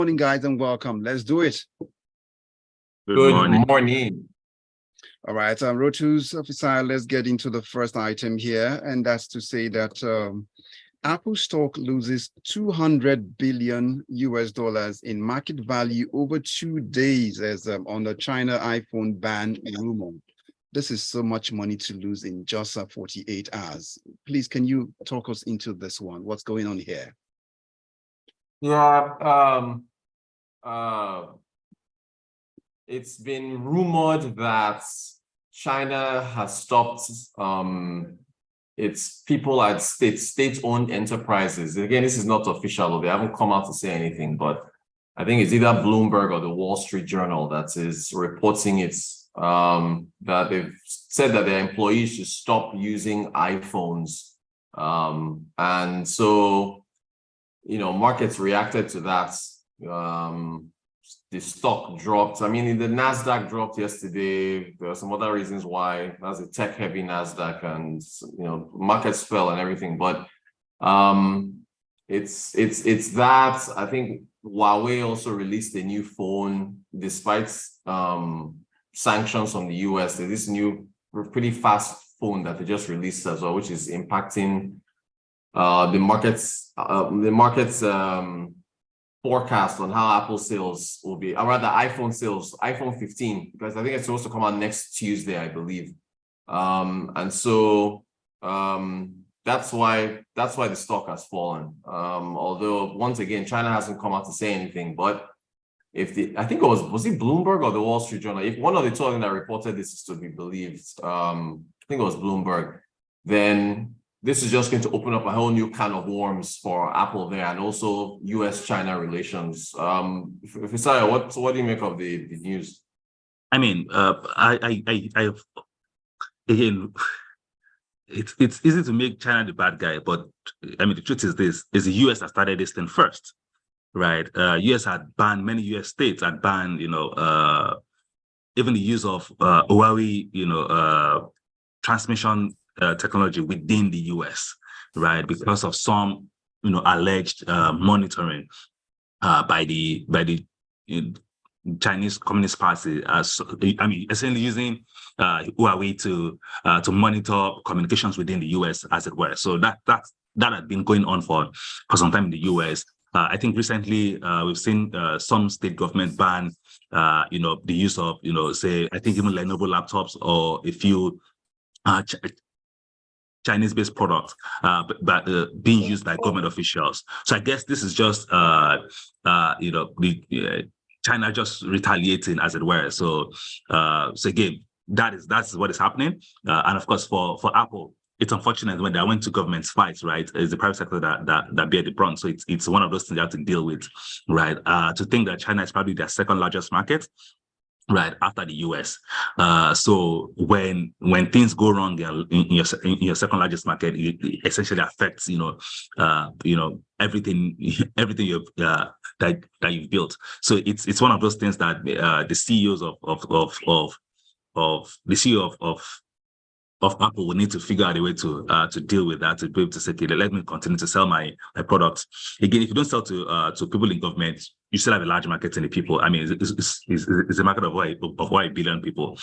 Morning, guys, and welcome. Let's do it. Good morning. All right, Rotus, Fisayo, let's get into the first item here, and that's to say that Apple stock loses 200 billion US dollars in market value over 2 days as on the China iPhone ban rumor. This is so much money to lose in just 48 hours. Please, can you talk us into this one? What's going on here? Yeah, it's been rumored that China has stopped its people at state-owned enterprises. Again, this is not official, they haven't come out to say anything, but I think it's either Bloomberg or the Wall Street Journal that is reporting it's that they've said that their employees should stop using iPhones. And so, you know, markets reacted to that. The stock dropped. I mean, the NASDAQ dropped yesterday. There are some other reasons why. That's a tech-heavy NASDAQ, and you know, markets fell and everything. But it's that. I think Huawei also released a new phone despite sanctions from the US. There's this new, pretty fast phone that they just released as well, which is impacting the market's forecast on how Apple sales will be, or rather iPhone sales, iPhone 15, because I think it's supposed to come out next Tuesday, I believe. And so that's why the stock has fallen. Although once again, China hasn't come out to say anything, but I think it was it Bloomberg or the Wall Street Journal? If one of the two of them that reported this is to be believed, I think it was Bloomberg, then this is just going to open up a whole new can of worms for Apple there, and also US-China relations. Fisayo, what do you make of the news? I mean, again, it's easy to make China the bad guy, but I mean, the truth is this: is the US that started this thing first, right? US had banned, many US states had banned, you know, even the use of Huawei, you know, transmission technology within the US, right? Because of some, you know, alleged monitoring by the Chinese Communist Party. I mean, essentially using Huawei to monitor communications within the US, as it were. So that had been going on for some time in the US. I think recently we've seen some state government ban, you know, the use of, you know, say, I think even Lenovo laptops or a few Chinese-based products being used by government officials. So I guess this is just, you know, China just retaliating, as it were. So again, that's what is happening. And of course, for Apple, it's unfortunate when they went to government fights, right? It's the private sector that bear the brunt. So it's one of those things you have to deal with, right? To think that China is probably their second largest market, right after the US. So when things go wrong in your second largest market, it essentially affects, you know, everything you've that you've built. So it's one of those things that the CEOs the CEO of Apple will need to figure out a way to deal with that, to be able to say, okay, let me continue to sell my products. Again, if you don't sell to people in government, you still have a large market in the people. I mean, it's a market of 1 billion people,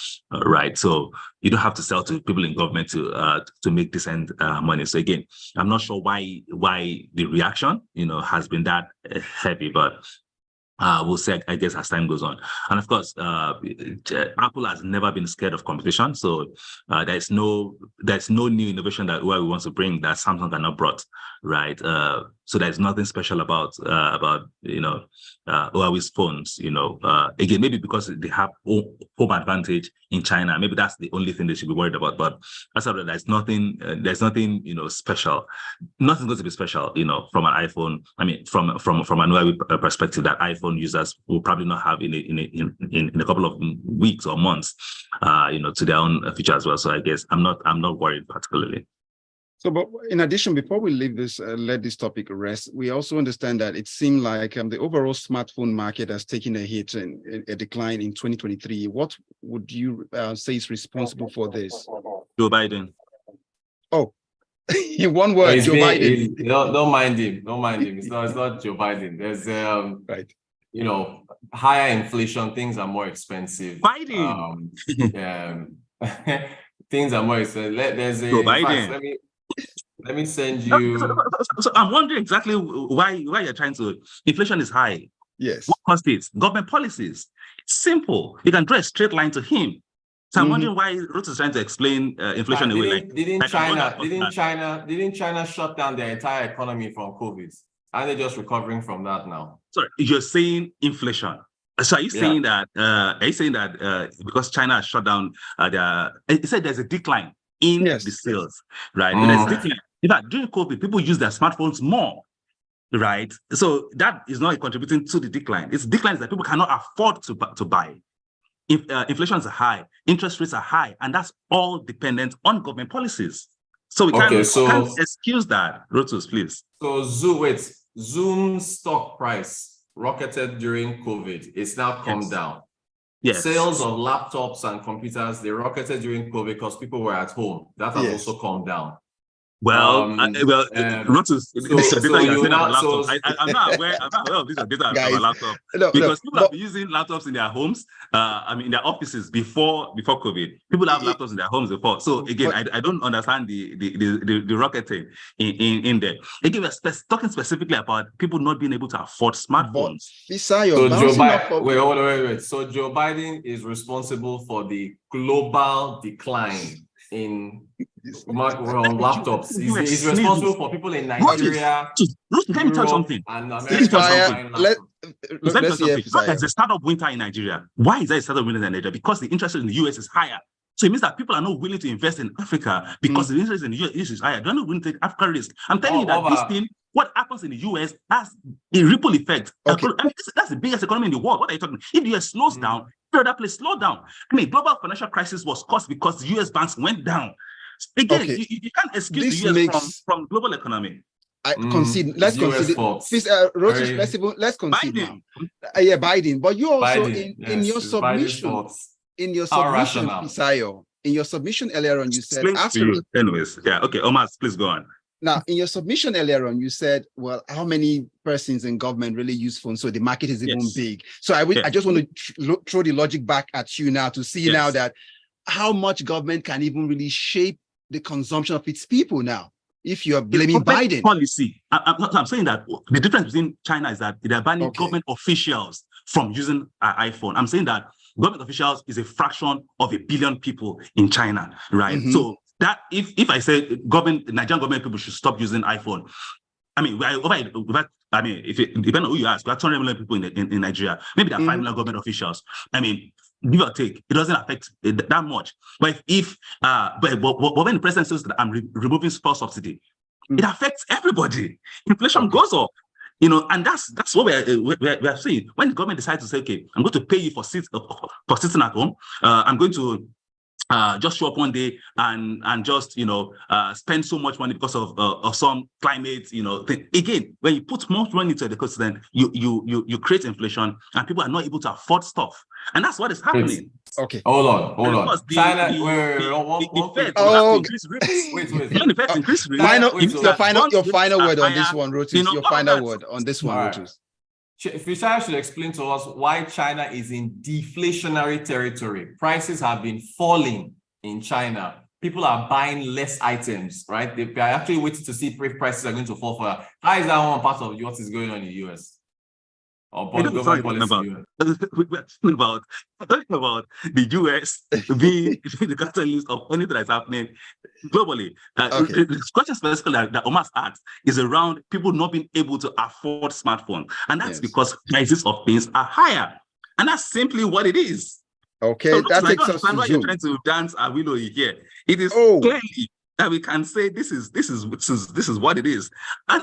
right? So you don't have to sell to people in government to make decent money. So again, I'm not sure why the reaction, you know, has been that heavy, but we'll see, I guess, as time goes on. And of course, Apple has never been scared of competition. So there's no new innovation that Huawei wants to bring that Samsung cannot brought, right? So there's nothing special about you know, Huawei's phones. You know, again, maybe because they have home advantage in China, maybe that's the only thing they should be worried about. But aside of that, there's nothing you know special. Nothing's going to be special, you know, from an iPhone. I mean, from an Huawei perspective, that iPhone users will probably not have in a couple of weeks or months, you know, to their own future as well. So I guess I'm not worried particularly. So, but in addition, before we leave this, let this topic rest, we also understand that it seemed like the overall smartphone market has taken a hit and a decline in 2023. What would you say is responsible for this? Joe Biden. Oh, in one word, Joe Biden. Don't mind him. Don't mind him. It's not Joe Biden. There's right. you know, higher inflation, things are more expensive. Biden. Things are more expensive. There's a, So in fact, Biden. let me send So, you. so I'm wondering exactly why you're trying to. Inflation is high. Yes. What caused it? Government policies. It's simple. You can draw a straight line to him. So I'm wondering why Rotus is trying to explain inflation away. Didn't China shut down their entire economy from COVID? Aren't they just recovering from that now? Sorry, you're saying inflation. So are you saying that? Because China has shut down it said there's a decline in the sales, right? There's a decline. In fact, during COVID, people use their smartphones more, right? So that is not contributing to the decline. It's decline is that people cannot afford to buy. If inflation is high, interest rates are high, and that's all dependent on government policies. So we can't excuse that. Rotus, please. So Zoom's stock price rocketed during COVID. It's now come down. Yes. Sales of laptops and computers, they rocketed during COVID because people were at home. That has also come down. Rotus, I'm not aware of this data on my laptop. Because people have been using laptops in their homes, in their offices before COVID. People have laptops in their homes before. So again, I don't understand the rocketing in there. Again, we're talking specifically about people not being able to afford smartphones. Fisayo, wait. So Joe Biden is responsible for the global decline in laptops. He's responsible for people in Nigeria. Let me tell you something. And America. There's a startup winter in Nigeria. Why is there a startup winter in Nigeria? Because the interest rate in the US is higher. So it means that people are not willing to invest in Africa because the interest in the US is higher. They're not willing to take African risk. I'm telling you that this thing, what happens in the US has a ripple effect. Okay. That's the biggest economy in the world. What are you talking about? If the US slows down, other place slow down. Global financial crisis was caused because the US banks went down. Again, you can't excuse the US from global economy. I concede. Let's concede. Rotus, let's concede Biden. now. Biden. But you also in your submission, Fisayo, in your submission earlier on, you said anyways, okay, Omar, please go on. Now, in your submission earlier on, you said, well, how many persons in government really use phones? So the market is even big. So I just want to throw the logic back at you now to see now that how much government can even really shape the consumption of its people now, if you're blaming Biden. Policy. I'm saying that the difference between China is that they're banning government officials from using an iPhone. I'm saying that government officials is a fraction of 1 billion people in China, right? So that if I say Nigerian government people should stop using iPhone, if it depends on who you ask, we have 200 million people in Nigeria. Maybe there are 5 million government officials. Give or take, it doesn't affect that much. But but when the president says that I'm removing fuel subsidy, it affects everybody. Inflation goes up, and that's what we're saying. When the government decides to say, okay, I'm going to pay you for sitting at home, I'm going to just show up one day and just spend so much money because of some climate thing. Again, when you put more money into the ecosystem, you create inflation and people are not able to afford stuff, and that's what is happening. Okay, hold on. China, your final word on this one, Rotus. Your final word on this one, Rotus. Fisayo should explain to us why China is in deflationary territory. Prices have been falling in China. People are buying less items, right? They are actually waiting to see if prices are going to fall further. How is that one part of what is going on in the US? We're talking about the US being the catalyst of anything that's happening globally. The question specifically that Omar asked is around people not being able to afford smartphones. And that's because prices of things are higher. And that's simply what it is. Okay, so that takes us to why you're trying to dance a willow here. It is clearly that we can say this is what it is. And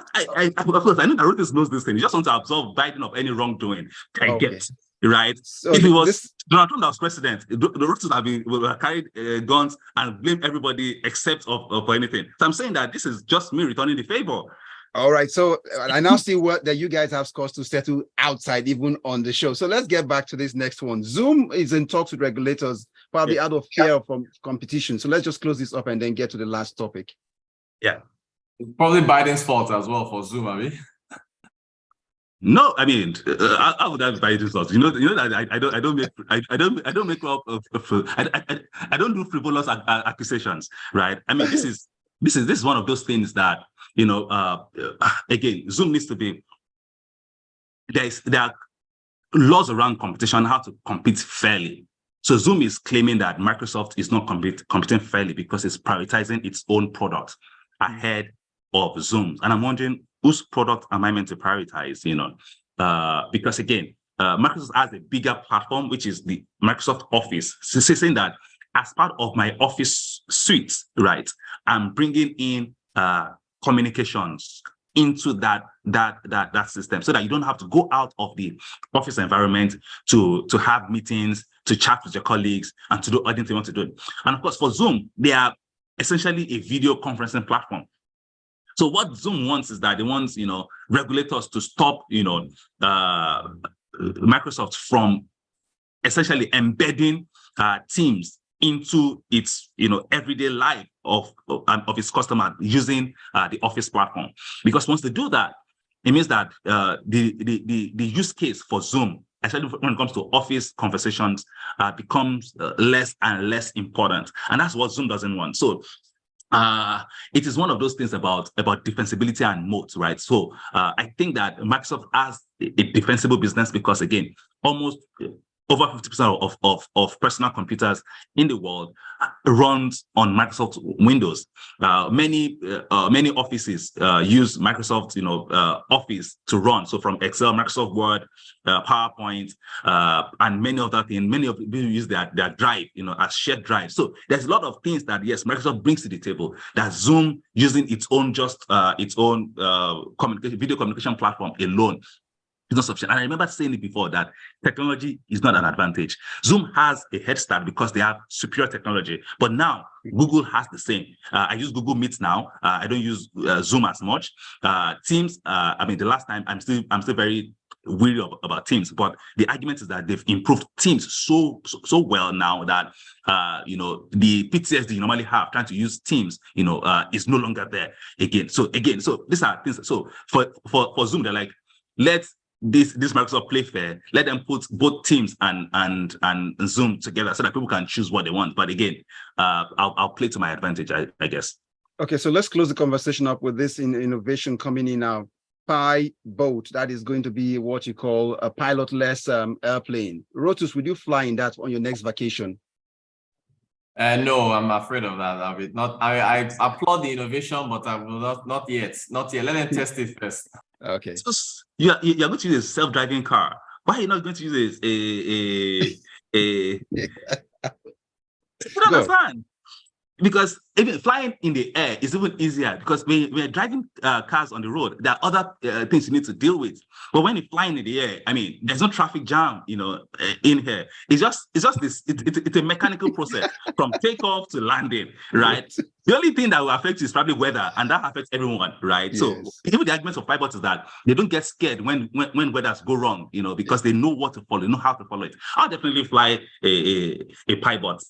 of course, I know that Rotus knows this thing. You just want to absolve Biden of any wrongdoing. I get right. So if it was Donald Trump that was president, the Rotus have carried guns and blame everybody except for anything. So I'm saying that this is just me returning the favor. All right, so I now see that you guys have scores to settle outside, even on the show. So let's get back to this next one. Zoom is in talks with regulators, probably out of fear from competition. So let's just close this up and then get to the last topic. Yeah, probably Biden's fault as well for Zoom, No, I mean, how would I buy this loss? You know that I don't make up I don't do frivolous accusations, right? I mean, this is one of those things that, you know, again, Zoom needs to be, there are laws around competition, how to compete fairly. So Zoom is claiming that Microsoft is not competing fairly because it's prioritizing its own product ahead of Zoom's. And I'm wondering, whose product am I meant to prioritize? You know, because again, Microsoft has a bigger platform, which is the Microsoft Office. So saying that as part of my Office suite, right, I'm bringing in communications into that system, so that you don't have to go out of the office environment to have meetings, to chat with your colleagues, and to do anything you want to do. And of course, for Zoom, they are essentially a video conferencing platform. So what Zoom wants is that they want, you know, regulators to stop, you know, Microsoft from essentially embedding Teams into its, you know, everyday life of its customer using the Office platform. Because once they do that, it means that the use case for Zoom, especially when it comes to Office conversations, becomes less and less important. And that's what Zoom doesn't want. So it is one of those things about defensibility and moat, right? So I think that Microsoft has a defensible business because, again, almost over 50% of personal computers in the world runs on Microsoft Windows. Many offices use Microsoft, you know, Office to run. So from Excel, Microsoft Word, PowerPoint, and many other things. Many of people use their drive, you know, as shared drive. So there's a lot of things that, yes, Microsoft brings to the table that Zoom, using its own video communication platform alone, is not sufficient. And I remember saying it before that technology is not an advantage. Zoom has a head start because they have superior technology. But now Google has the same. I use Google Meet now. I don't use Zoom as much. Teams. I mean, the last time I'm still very weary about Teams. But the argument is that they've improved Teams so well now that you know, the PTSD you normally have trying to use Teams, you know, is no longer there again. So these are things. So for Zoom, they're like, let's this Microsoft play fair, let them put both Teams and Zoom together so that people can choose what they want. But again, I'll play to my advantage, I guess. Okay, so let's close the conversation up with this innovation coming in now. Pi boat, that is going to be what you call a pilotless airplane. Rotus, would you fly in that on your next vacation? No, I'm afraid of that. I applaud the innovation, but I will not yet. Let them test it first. Okay. So you're going to use a self-driving car. Why are you not going to use a you don't understand? Because even flying in the air is even easier, because when you're driving cars on the road, there are other things you need to deal with. But when you're flying in the air, I mean, there's no traffic jam, you know, in here. It's just it's a mechanical process from takeoff to landing, right? The only thing that will affect you is probably weather, and that affects everyone, right? Yes. So even the argument of pilots is that they don't get scared when weathers go wrong, you know, because they know what to follow, they know how to follow it. I'll definitely fly a pilot.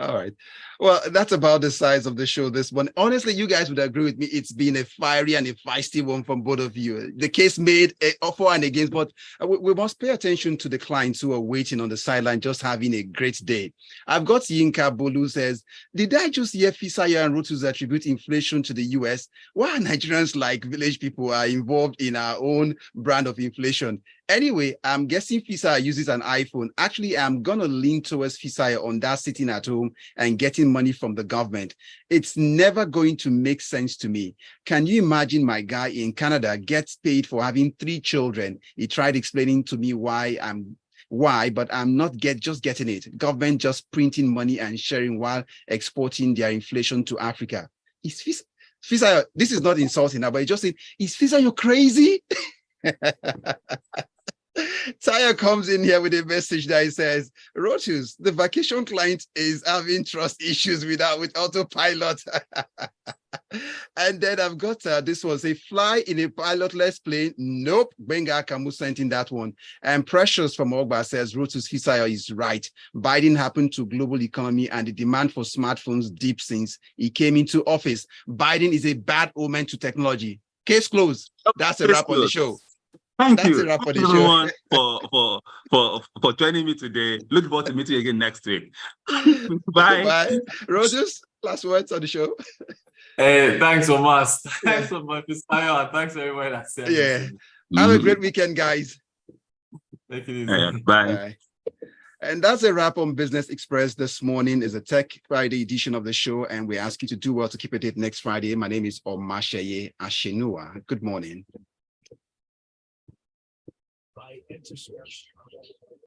All right. Well, that's about the size of the show this one. Honestly, you guys would agree with me. It's been a fiery and a feisty one from both of you. The case made for and against, but we must pay attention to the clients who are waiting on the sideline, just having a great day. I've got Yinka Bolu says, did I just hear Fisayo and Rotus attribute inflation to the US? Why Nigerians like village people are involved in our own brand of inflation? Anyway, I'm guessing Fisayo uses an iPhone. Actually, I'm going to lean towards Fisayo on that, sitting at home and getting money from the government. It's never going to make sense to me. Can you imagine my guy in Canada gets paid for having 3 children? He tried explaining to me why, but I'm not just getting it. Government just printing money and sharing while exporting their inflation to Africa. Is Fisayo, this is not insulting, but he just said, is Fisayo crazy? Tayo comes in here with a message that he says, Rotus, the vacation client is having trust issues with autopilot. And then I've got this one, say, fly in a pilotless plane. Nope, Benga Kamu sent in that one. And Precious from Ogba says, Rotus, Fisayo is right. Biden happened to global economy and the demand for smartphones deep since he came into office. Biden is a bad omen to technology. Case closed. That's a wrap on the show. Thank That's you. a wrap for the show. Everyone for joining me today. Looking forward to meeting you again next week. Bye. Bye. Rotus, last words on the show. Hey, thanks, Omas. Thanks so much, Fisayo, and thanks everyone that said Yeah. Have a great weekend, guys. Take it easy. Bye. Bye. And that's a wrap on Business Express this morning. Is a Tech Friday edition of the show, and we ask you to do well to keep it next Friday. My name is Omatseye Atsenuwa. Good morning.